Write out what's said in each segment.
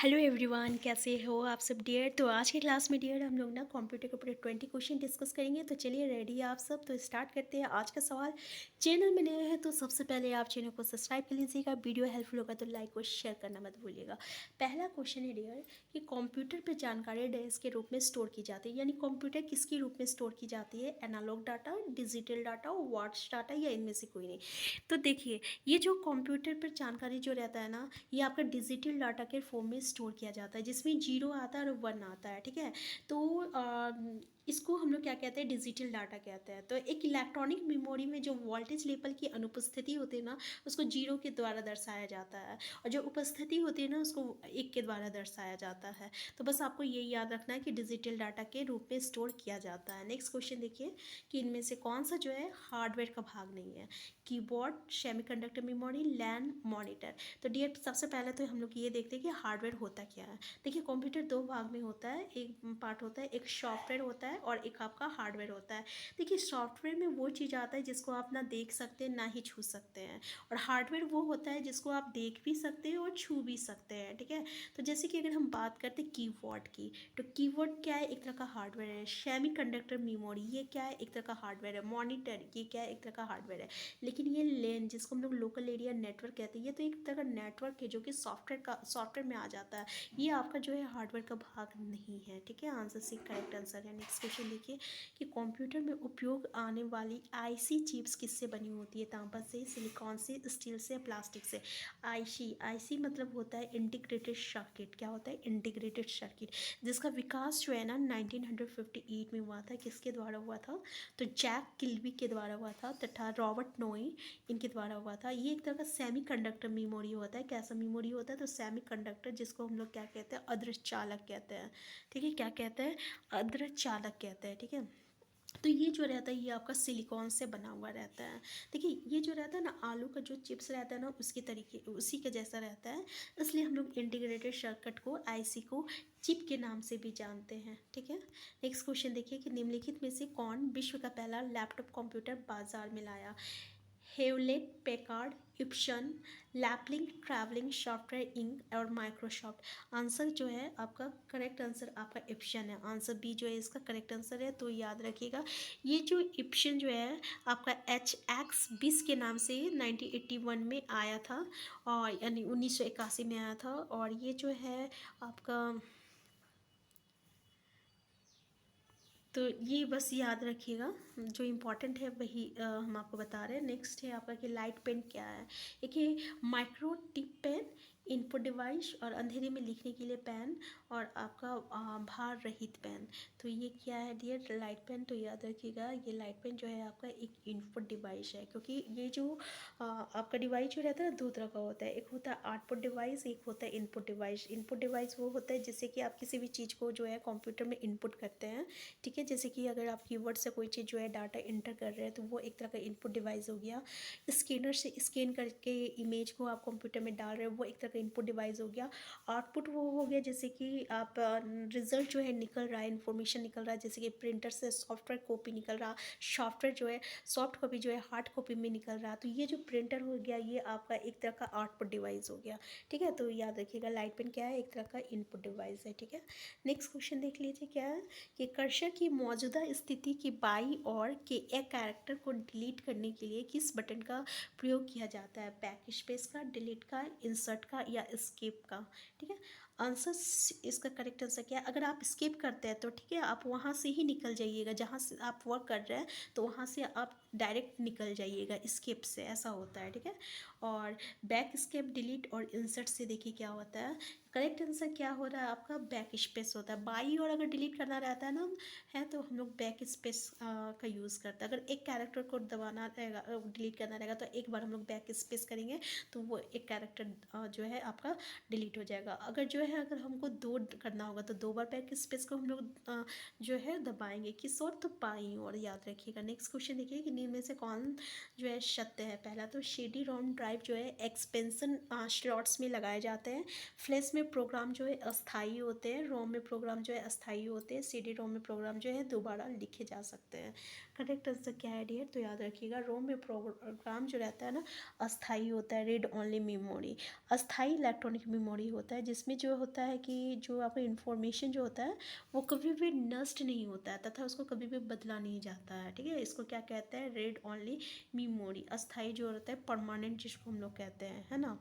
Hello everyone, कैसे हो आप सब डियर। तो आज के क्लास में डियर हम लोग ना कंप्यूटर के ऊपर 20 क्वेश्चन डिस्कस करेंगे। तो चलिए रेडी है आप सब, तो स्टार्ट करते हैं आज का सवाल। चैनल में नए हैं तो सबसे पहले आप चैनल को सब्सक्राइब कर लीजिएगा। वीडियो हेल्पफुल होगा तो लाइक और शेयर करना मत भूलिएगा। पहला क्वेश्चन है डियर कि कंप्यूटर पर जानकारी डेस्क के रूप में स्टोर की जाती है, यानी कंप्यूटर किसके रूप में स्टोर की जाती है? Analogue data, digital data, words data, या इनमें से कोई नहीं। तो देखिए, ये जो कंप्यूटर पर जानकारी जो रहता है ना, ये आपका डिजिटल डाटा के फॉर्म में स्टोर किया जाता है, जिसमें जीरो आता है और वन आता है। ठीक है, तो इसको हम लोग क्या कहते हैं? डिजिटल डाटा कहते हैं। तो एक इलेक्ट्रॉनिक मेमोरी में जो वोल्टेज लेवल की अनुपस्थिति होती है ना, उसको जीरो के द्वारा दर्शाया जाता है, और जो उपस्थिति होती है ना, उसको एक के द्वारा दर्शाया जाता है। तो बस आपको ये याद रखना है कि डिजिटल डाटा के रूप में स्टोर किया जाता है। नेक्स्ट क्वेश्चन देखिए कि इनमें से कौन सा जो है हार्डवेयर का भाग नहीं है? कीबोर्ड, सेमीकंडक्टर मेमोरी, लैन, मॉनिटर। तो डियर सबसे पहले तो हम लोग ये देखते हैं कि हार्डवेयर होता क्या है। देखिए, कंप्यूटर दो भाग में होता है। एक पार्ट होता है, एक सॉफ्टवेयर होता है और एक आपका हार्डवेयर होता है। देखिए, सॉफ्टवेयर में वो चीज़ आता है जिसको आप ना देख सकते हैं ना ही छू सकते हैं, और हार्डवेयर वो होता है जिसको आप देख भी सकते हैं और छू भी सकते हैं। ठीक है, तो जैसे कि अगर हम बात करते हैं कीबोर्ड की, तो कीबोर्ड क्या है? एक तरह का हार्डवेयर है। सेमी कंडक्टर मेमोरी, ये क्या है? एक तरह का हार्डवेयर है। मॉनिटर, ये क्या है? एक तरह का हार्डवेयर है। लेकिन ये लेन जिसको हम लोग लोकल एरिया नेटवर्क कहते हैं, ये तो एक तरह का नेटवर्क है जो कि सॉफ्टवेयर में आ जाता है। ये आपका जो है हार्डवेयर का भाग नहीं है। ठीक है, आंसर सी करेक्ट आंसर है। नेक्स्ट क्वेश्चन देखिए कि कंप्यूटर में उपयोग आने वाली आईसी चिप्स किससे बनी होती है? तांबा से, सिलिकॉन से, स्टील से, प्लास्टिक से। आईसी आईसी मतलब होता है इंटीग्रेटेड सर्किट। क्या होता है? इंटीग्रेटेड सर्किट, जिसका विकास जो है ना 1958 में हुआ था। किसके द्वारा हुआ था? तो जैक किल्बी के द्वारा हुआ था तथा रॉबर्ट नोई, इनके द्वारा हुआ था। ये एक तरह का सेमी कंडक्टर मेमोरी होता है। कैसा मेमोरी होता है? तो सेमी कंडक्टर, जिसको हम लोग क्या कहते हैं? अदृश्य चालक कहते हैं। ठीक है, क्या कहते हैं? अदृश्य चालक कहते हैं। ठीक है, तो ये जो रहता है ये आपका सिलिकॉन से बना हुआ रहता है। देखिए, ये जो रहता है ना, आलू का जो चिप्स रहता है ना, उसके तरीके उसी के जैसा रहता है। इसलिए हम लोग इंटीग्रेटेड सर्किट को, आईसी को, चिप के नाम से भी जानते हैं। ठीक है, नेक्स्ट क्वेश्चन देखिए कि निम्नलिखित में से कौन विश्व का पहला लैपटॉप कंप्यूटर बाजार में लाया? Hewlett Packard, Epson, Laplink traveling software Inc और माइक्रोसॉफ्ट। आंसर जो है आपका करेक्ट आंसर आपका इप्सन है। आंसर बी जो है इसका करेक्ट आंसर है। तो याद रखिएगा, ये जो इप्सन जो है आपका HX20 के नाम से 1981 में आया था, और यानी 1981 में आया था। और ये जो है आपका, तो ये बस याद रखिएगा, जो इम्पोर्टेंट है वही हम आपको बता रहे हैं। नेक्स्ट है आपका कि लाइट पेन क्या है? देखिए, micro tip pen, input device, और अंधेरे में लिखने के लिए पेन, और आपका भार रहित पेन। तो ये क्या है डियर? Light pen. तो याद रखिएगा, ये लाइट पेन जो है आपका एक इनपुट डिवाइस है, क्योंकि ये जो आपका डिवाइस जो रहता है ना, दो तरह का होता है। एक होता है आउटपुट डिवाइस, एक होता है इनपुट डिवाइस। इनपुट डिवाइस वो होता है जिससे कि आप किसी भी चीज़ को जो है कंप्यूटर में इनपुट करते हैं। ठीक है, जैसे कि अगर आप कीवर्ड से कोई चीज़ जो है डाटा इंटर कर रहे हैं, तो वो एक तरह का इनपुट डिवाइस हो गया। स्कैनर से स्कैन करके इमेज को आप कंप्यूटर में डाल रहे हो, वो एक तरह का इनपुट डिवाइस हो गया। आउटपुट वो हो गया जैसे कि आप रिजल्ट जो है निकल रहा है, इन्फॉर्मेशन निकल रहा है, जैसे कि प्रिंटर से सॉफ्टवेयर कॉपी निकल रहा, सॉफ्टवेयर जो है सॉफ्ट कॉपी जो है हार्ड कॉपी में निकल रहा। तो ये जो प्रिंटर हो गया, ये आपका एक तरह का आउटपुट डिवाइस हो गया। ठीक है, तो याद रखिएगा लाइट पेन क्या है? एक तरह का इनपुट डिवाइस है। ठीक है, नेक्स्ट क्वेश्चन देख लीजिए क्या है कि कर्सर की मौजूदा स्थिति की बाईं ओर के एक कैरेक्टर को डिलीट करने के लिए किस बटन का प्रयोग किया जाता है? बैक स्पेस का, डिलीट का, इंसर्ट का, या स्केप का? ठीक है, आंसर इसका करेक्ट आंसर क्या है? अगर आप स्किप करते हैं तो ठीक है, आप वहाँ से ही निकल जाइएगा, जहाँ से आप वर्क कर रहे हैं तो वहाँ से आप डायरेक्ट निकल जाइएगा स्किप से, ऐसा होता है। ठीक है, और बैक स्केप, डिलीट और इंसर्ट से देखिए क्या होता है। करेक्ट आंसर क्या हो रहा है आपका? बैक स्पेस होता है। बाई और अगर डिलीट करना रहता है ना, है तो हम लोग बैक स्पेस का यूज़ करते हैं। अगर एक कैरेक्टर को दबाना रहेगा, डिलीट करना रहेगा, तो एक बार हम लोग बैक स्पेस करेंगे तो वो एक कैरेक्टर जो है आपका डिलीट हो जाएगा। अगर जो है अगर हमको दो करना होगा तो दो बार बैक स्पेस को हम लोग जो है दबाएंगे। किस और? तो बाईं ओर, याद रखिएगा। नेक्स्ट क्वेश्चन देखिए कि निम्न में से कौन जो है सत्य है? पहला तो CD-ROM ड्राइव ड्राइव जो है एक्सपेंशन स्लॉट्स में लगाए जाते हैं। फ्लैश में प्रोग्राम जो है अस्थाई होते हैं, रोम में प्रोग्राम जो है अस्थाई होते हैं, CD रोम में प्रोग्राम जो है दोबारा लिखे जा सकते हैं। करेक्ट आंसर क्या है डियर? तो याद रखिएगा रोम में प्रोग्राम जो रहता है ना अस्थाई होता है। रीड ओनली मेमोरी अस्थाई इलेक्ट्रॉनिक मेमोरी होता है, जिसमें जो होता है कि जो आपका इंफॉर्मेशन जो होता है वो कभी भी नष्ट नहीं होता है तथा उसको कभी भी बदला नहीं जाता है। ठीक है, इसको क्या कहते हैं? Read only memory. अस्थाई जो होता है परमानेंट जिसको हम लोग कहते हैं, है ना,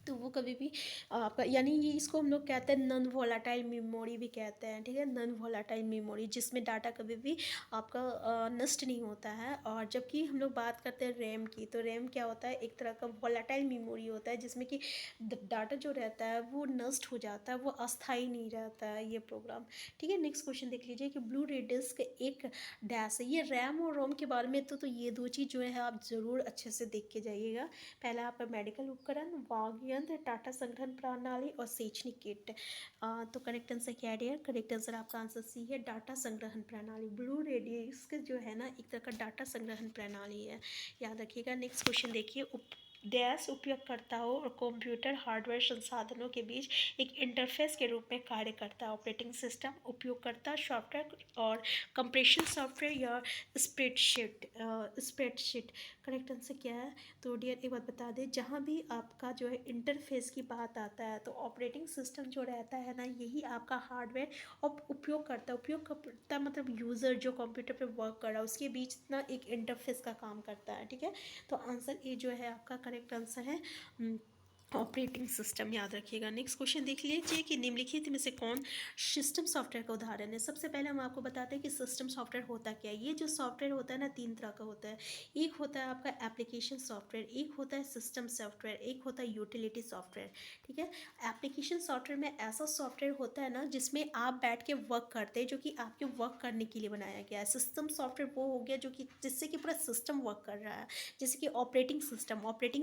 तो वो कभी भी आपका यानी ये इसको हम लोग कहते हैं नॉन वोलाटाइल मेमोरी भी कहते हैं। ठीक है, नॉन वोलाटाइल मेमोरी जिसमें डाटा कभी भी आपका नष्ट नहीं होता है। और जबकि हम लोग बात करते हैं रैम की, तो रैम क्या होता है? एक तरह का वोलाटाइल मेमोरी होता है जिसमें कि डाटा जो रहता है वो नष्ट हो जाता है, वो अस्थाई नहीं रहता है ये प्रोग्राम। ठीक है, नेक्स्ट क्वेश्चन देख लीजिए कि ब्लू रे डिस्क एक डैश है। ये रैम और रोम के बारे में तो ये दो चीज़ जो है आप ज़रूर अच्छे से देख के जाइएगा। पहला आपका मेडिकल उपकरण, वाद्य यंत्र, टाटा संग्रहण प्रणाली और शैक्षणिक किट। तो करेक्ट आंसर क्या है डियर? करेक्ट आंसर आपका आंसर सी है, डाटा संग्रहण प्रणाली। ब्लू रेडियस जो है ना एक तरह का डाटा संग्रहण प्रणाली है, याद रखिएगा। नेक्स्ट क्वेश्चन देखिए, डैश उपयोगकर्ताओं और कंप्यूटर हार्डवेयर संसाधनों के बीच एक इंटरफेस के रूप में कार्य करता है। ऑपरेटिंग सिस्टम, उपयोगकर्ता सॉफ्टवेयर और कंप्रेशन सॉफ्टवेयर या स्प्रेडशीट। करेक्ट आंसर क्या है? तो डियर एक बात बता दें, जहाँ भी आपका जो है इंटरफेस की बात आता है तो ऑपरेटिंग सिस्टम जो रहता है ना यही आपका हार्डवेयर और उपयोगकर्ता मतलब यूज़र जो कंप्यूटर पे वर्क कर रहा है उसके बीच ना एक इंटरफेस का काम करता है। ठीक है, तो आंसर ए जो है आपका करेक्ट आंसर है ऑपरेटिंग सिस्टम, याद रखिएगा। नेक्स्ट क्वेश्चन देख लीजिए कि निम्नलिखित में से कौन सिस्टम सॉफ्टवेयर का उदाहरण है। सबसे पहले हम आपको बताते हैं कि सिस्टम सॉफ्टवेयर होता क्या है। ये जो सॉफ्टवेयर होता है ना तीन तरह का होता है। एक होता है आपका एप्लीकेशन सॉफ्टवेयर, एक होता है सिस्टम सॉफ्टवेयर, एक होता है यूटिलिटी सॉफ्टवेयर। ठीक है, एप्लीकेशन सॉफ्टवेयर में ऐसा सॉफ्टवेयर होता है ना जिसमें आप बैठ के वर्क करते हैं, जो कि आपके वर्क करने के लिए बनाया गया है। सिस्टम सॉफ्टवेयर वो हो गया जो कि जिससे कि पूरा सिस्टम वर्क कर रहा है, जैसे कि ऑपरेटिंग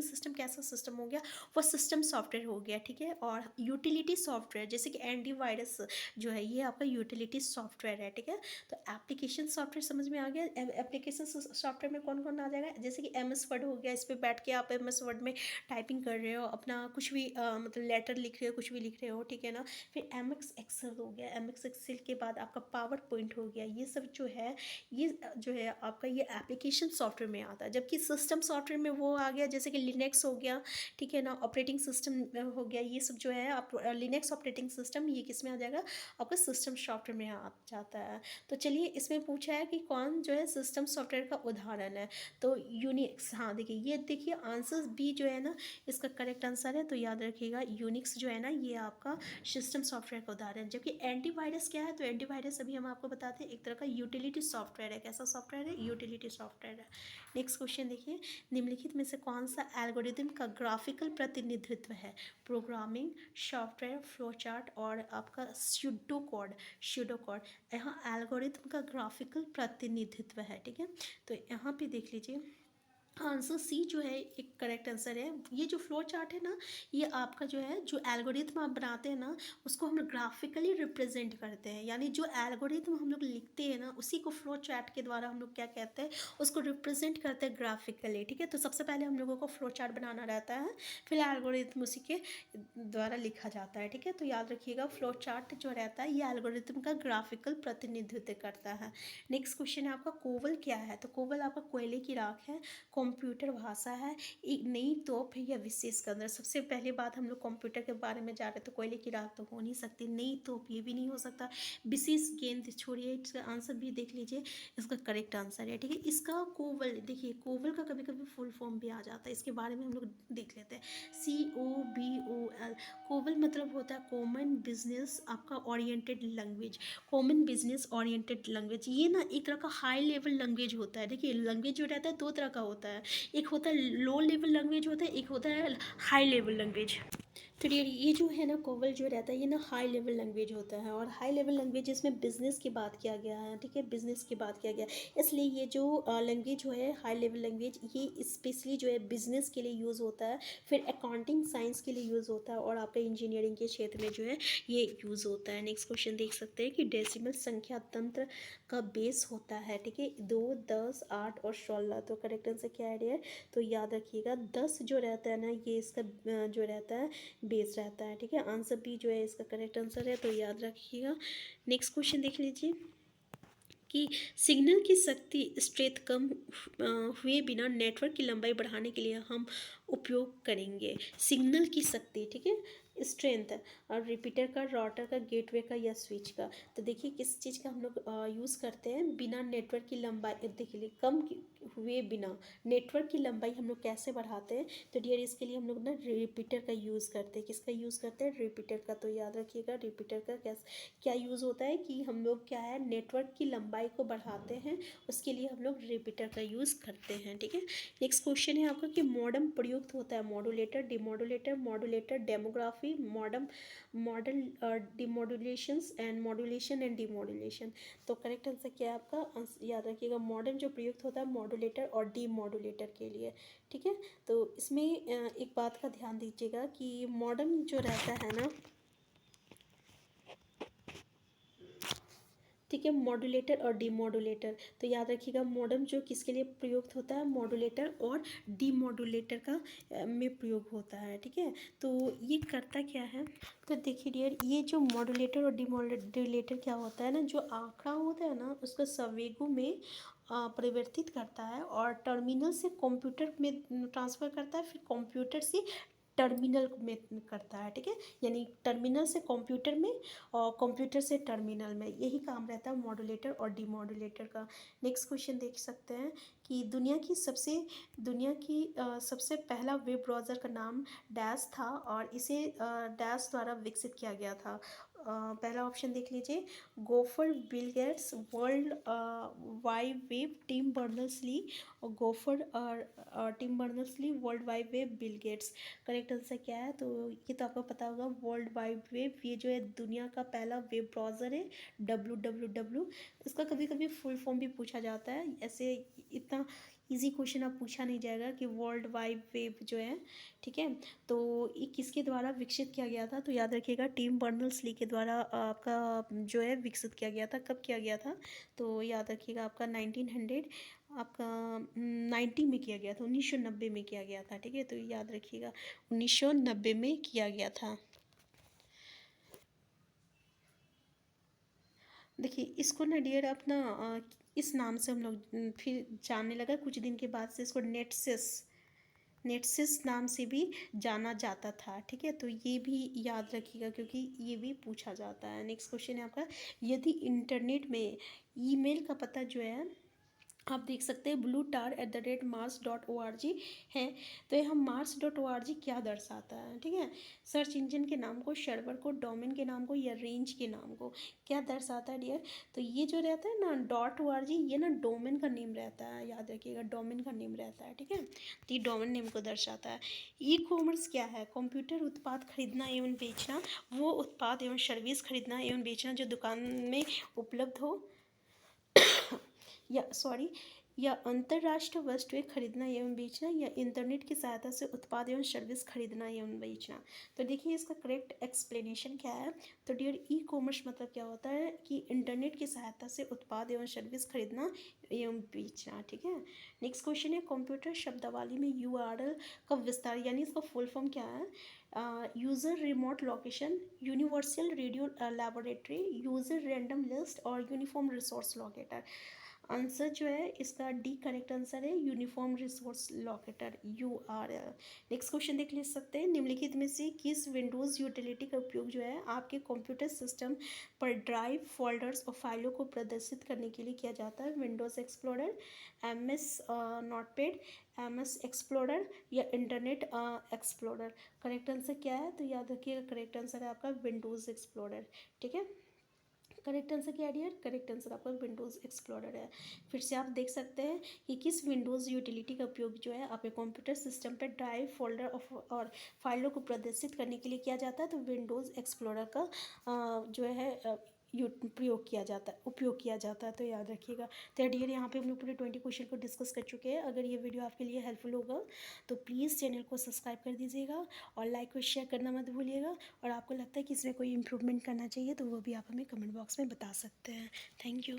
सिस्टम कैसा सिस्टम हो गया? वो सिस्टम सॉफ्टवेयर हो गया। ठीक है, और यूटिलिटी सॉफ्टवेयर जैसे कि एंटीवायरस जो है ये आपका यूटिलिटी सॉफ्टवेयर है। ठीक है, तो एप्लीकेशन सॉफ्टवेयर समझ में आ गया। एप्लीकेशन सॉफ्टवेयर में कौन कौन आ जाएगा? जैसे कि MS वर्ड हो गया, इस पर बैठ के आप MS वर्ड में टाइपिंग कर रहे हो, अपना कुछ भी मतलब लेटर लिख रहे हो, कुछ भी लिख रहे हो। ठीक है ना, फिर MS एक्सेल हो गया, MS एक्सेल के बाद आपका पावर पॉइंट हो गया। ये सब जो है ये जो है आपका ये एप्लीकेशन सॉफ्टवेयर में आता है। जबकि सिस्टम सॉफ्टवेयर में वो आ गया जैसे कि लिनक्स हो गया, ठीक है ना, ऑपरेटिंग सिस्टम हो गया। ये सब जो है आप लिनक्स ऑपरेटिंग सिस्टम ये किस में आ जाएगा? आपका सिस्टम सॉफ्टवेयर में आ जाता है। तो चलिए इसमें पूछा है कि कौन जो है सिस्टम सॉफ्टवेयर का उदाहरण है। तो यूनिक्स, हाँ देखिए ये देखिए आंसर बी जो है ना इसका करेक्ट आंसर है। तो याद रखिएगा यूनिक्स जो है ना ये आपका सिस्टम सॉफ्टवेयर का उदाहरण है। जबकि एंटीवायरस क्या है? तो एंटीवायरस अभी हम आपको बताते हैं एक तरह का यूटिलिटी सॉफ्टवेयर है। कैसा सॉफ्टवेयर है? यूटिलिटी सॉफ्टवेयर है। नेक्स्ट क्वेश्चन देखिए, निम्नलिखित में से कौन सा एल्गोरिदम का ग्राफिकल प्रतिनिधित्व है? प्रोग्रामिंग, सॉफ्टवेयर, फ्लो चार्ट और आपका स्यूडो कोड। यहाँ एल्गोरिदम का ग्राफिकल प्रतिनिधित्व है। ठीक है, तो यहाँ पे देख लीजिए आंसर सी जो है एक करेक्ट आंसर है। ये जो फ्लो चार्ट है ना ये आपका जो है जो एल्गोरिथम आप बनाते हैं ना उसको हम ग्राफिकली रिप्रेजेंट करते हैं। यानी जो एल्गोरिथम हम लोग लिखते हैं ना उसी को फ्लो चार्ट के द्वारा हम लोग क्या कहते हैं? उसको रिप्रेजेंट करते हैं ग्राफिकली। ठीक है, तो सबसे पहले हम लोगों को फ्लो चार्ट बनाना रहता है, फिर एल्गोरिथम उसी के द्वारा लिखा जाता है। ठीक है, तो याद रखिएगा फ्लो चार्ट जो रहता है ये एल्गोरिथम का ग्राफिकल प्रतिनिधित्व करता है। नेक्स्ट क्वेश्चन है आपका कोवल क्या है? तो कोवल आपका कोयले की राख है, कंप्यूटर भाषा है, एक नई तोप है या विशेष कदर। सबसे पहले बात हम लोग कंप्यूटर के बारे में जा रहे तो कोयले की राख तो हो नहीं सकती, नई तोप ये भी नहीं हो सकता, विशेष गेंद छोड़िए, इसका आंसर भी देख लीजिए, इसका करेक्ट आंसर है। ठीक है, इसका कोवल देखिए कोवल का कभी कभी फुल फॉर्म भी आ जाता है, इसके बारे में हम लोग देख लेते हैं। COBOL कोवल मतलब होता है कॉमन बिजनेस आपका oriented language. Common business oriented language ये ना एक तरह का हाई लेवल लैंग्वेज होता है। देखिए लैंग्वेज जो रहता है दो तरह का होता है, एक होता है लो लेवल लैंग्वेज होता है, एक होता है हाई लेवल लैंग्वेज। तो ये जो है ना कोवल जो रहता है ये ना हाई लेवल लैंग्वेज होता है, और हाई लेवल लैंग्वेज इसमें बिजनेस की बात किया गया है, ठीक है, बिजनेस की बात किया गया है। इसलिए ये जो लैंग्वेज जो है हाई लेवल लैंग्वेज, ये स्पेशली जो है बिजनेस के लिए यूज़ होता है, फिर अकाउंटिंग साइंस के लिए यूज़ होता है, और आपका इंजीनियरिंग के क्षेत्र में जो है ये यूज़ होता है। नेक्स्ट क्वेश्चन देख सकते हैं कि डेसिमल संख्या तंत्र का बेस होता है, ठीक है, 2, 10, 8 और 16। तो करेक्ट आंसर क्या है? तो याद रखिएगा 10 जो रहता है ना ये इसका जो रहता है बेस रहता है, ठीक है। आंसर बी जो है इसका करेक्ट आंसर है, तो याद रखिएगा। नेक्स्ट क्वेश्चन देख लीजिए कि सिग्नल की शक्ति स्ट्रेंथ कम हुए बिना नेटवर्क की लंबाई बढ़ाने के लिए हम उपयोग करेंगे सिग्नल की शक्ति, ठीक है, स्ट्रेंथ, और रिपीटर का, राउटर का, गेटवे का या स्विच का। तो देखिए किस चीज़ का हम लोग यूज़ करते हैं बिना नेटवर्क की लंबाई, देखिए हुए बिना नेटवर्क की लंबाई हम लोग कैसे बढ़ाते हैं? तो डियर इसके लिए हम लोग ना रिपीटर का यूज़ करते हैं। किसका यूज़ करते हैं? रिपीटर का। तो याद रखिएगा रिपीटर का क्या यूज़ होता है कि हम लोग क्या है नेटवर्क की लंबाई को बढ़ाते हैं, उसके लिए हम लोग रिपीटर का यूज़ करते हैं, ठीक है। नेक्स्ट क्वेश्चन है आपका कि मॉडम प्रयुक्त होता है modulator, demodulator, modulator, demography, model demodulations and modulation and demodulation. तो करेक्ट आंसर क्या है आपका? याद रखिएगा मॉडर्न जो प्रयुक्त होता है मॉडुलेटर और डीमॉडुलेटर के लिए, ठीक है। तो इसमें एक बात का ध्यान दीजिएगा कि मॉडर्न जो रहता है ना, ठीक है, मॉड्यूलेटर और डीमॉड्यूलेटर। तो याद रखिएगा मॉडर्न जो किसके लिए प्रयुक्त होता है? मॉड्यूलेटर और डीमॉड्यूलेटर का में प्रयोग होता है, ठीक है। तो ये करता क्या है? तो देखिए डियर ये जो मॉड्यूलेटर और डीमॉड्यूलेटर क्या होता है ना, जो आंकड़ा होता है ना उसको संवेगों में परिवर्तित करता है और टर्मिनल से कंप्यूटर में ट्रांसफ़र करता है, फिर कंप्यूटर से टर्मिनल में करता है, ठीक है, यानी टर्मिनल से कंप्यूटर में और कंप्यूटर से टर्मिनल में, यही काम रहता है मॉड्यूलेटर और डीमॉड्यूलेटर का। नेक्स्ट क्वेश्चन देख सकते हैं कि सबसे पहला वेब ब्राउज़र का नाम डैश था और इसे डैश द्वारा विकसित किया गया था। पहला ऑप्शन देख लीजिए, Gopher Bill Gates, World Wide Web Tim Berners Lee, और गोफर और Tim Berners Lee, World Wide Web Bill Gates. Correct answer क्या है? तो ये तो आपको पता होगा वर्ल्ड वाइड वेब, ये जो है दुनिया का पहला वेब ब्राउज़र है www। इसका कभी कभी फुल फॉर्म भी पूछा जाता है, ऐसे इतना इजी क्वेश्चन अब पूछा नहीं जाएगा कि वर्ल्ड वाइड वेब जो है, ठीक है। तो ये किसके द्वारा विकसित किया गया था? तो याद रखिएगा टिम बर्नर्स ली के द्वारा आपका जो है विकसित किया गया था। कब किया गया था? तो याद रखिएगा आपका 1900 आपका 90 में किया गया था, 1990 में किया गया था, ठीक है। तो याद रखिएगा 1990 में किया गया था। देखिए इसको ना डियर अपना इस नाम से हम लोग फिर जानने लगा कुछ दिन के बाद से, इसको नेटसिस नाम से भी जाना जाता था, ठीक है। तो ये भी याद रखिएगा क्योंकि ये भी पूछा जाता है। नेक्स्ट क्वेश्चन है आपका, यदि इंटरनेट में ईमेल का पता जो है आप देख सकते हैं blue_tar@mars.org है, तो ये हम mars.org क्या दर्शाता है, ठीक है। सर्च इंजन के नाम को, सर्वर को, डोमेन के नाम को या रेंज के नाम को क्या दर्शाता है डियर? तो ये जो रहता है ना .org, ये ना डोमेन का नेम रहता है, याद रखिएगा डोमेन का नेम रहता है, ठीक है। तो ये डोमेन नेम को दर्शाता है। ई कॉमर्स क्या है? कंप्यूटर उत्पाद खरीदना एवं बेचना, वो उत्पाद एवं सर्विस खरीदना एवं बेचना जो दुकान में उपलब्ध हो या अंतर्राष्ट्रीय वस्तुएं खरीदना एवं बेचना, या इंटरनेट की सहायता से उत्पाद एवं सर्विस खरीदना एवं बेचना। तो देखिए इसका करेक्ट एक्सप्लेनेशन क्या है? तो डियर ई कॉमर्स मतलब क्या होता है कि इंटरनेट की सहायता से उत्पाद एवं सर्विस खरीदना एवं बेचना, ठीक है। नेक्स्ट क्वेश्चन है, कंप्यूटर शब्दावली में URL का विस्तार यानी इसका फुल फॉर्म क्या है? User remote location, universal radio laboratory, user random list और यूनिफॉर्म रिसोर्स लोकेटर। आंसर जो है इसका डी करेक्ट आंसर है uniform resource locator URL। Next question देख ले सकते हैं, निम्नलिखित में से किस विंडोज़ यूटिलिटी का उपयोग जो है आपके कंप्यूटर सिस्टम पर ड्राइव, फोल्डर्स और फाइलों को प्रदर्शित करने के लिए किया जाता है? Windows explorer, MS notepad, MS explorer या इंटरनेट एक्सप्लोरर। करेक्ट आंसर क्या है? तो याद रखिएगा करेक्ट आंसर है आपका विंडोज़ एक्सप्लोरर, ठीक है। करेक्ट आंसर क्या है डियर? करेक्ट आंसर आपका विंडोज़ एक्सप्लोरर है। फिर से आप देख सकते हैं कि किस विंडोज़ यूटिलिटी का उपयोग जो है आपके कंप्यूटर सिस्टम पे ड्राइव फोल्डर और फाइलों को प्रदर्शित करने के लिए किया जाता है। तो विंडोज़ एक्सप्लोरर का जो है उपयोग किया जाता है, तो याद रखिएगा। तो डियर यहाँ पे हम लोग पूरे 20 क्वेश्चन को डिस्कस कर चुके हैं। अगर ये वीडियो आपके लिए हेल्पफुल होगा तो प्लीज़ चैनल को सब्सक्राइब कर दीजिएगा और लाइक और शेयर करना मत भूलिएगा। और आपको लगता है कि इसमें कोई इम्प्रूवमेंट करना चाहिए तो वो भी आप हमें कमेंट बॉक्स में बता सकते हैं। Thank you.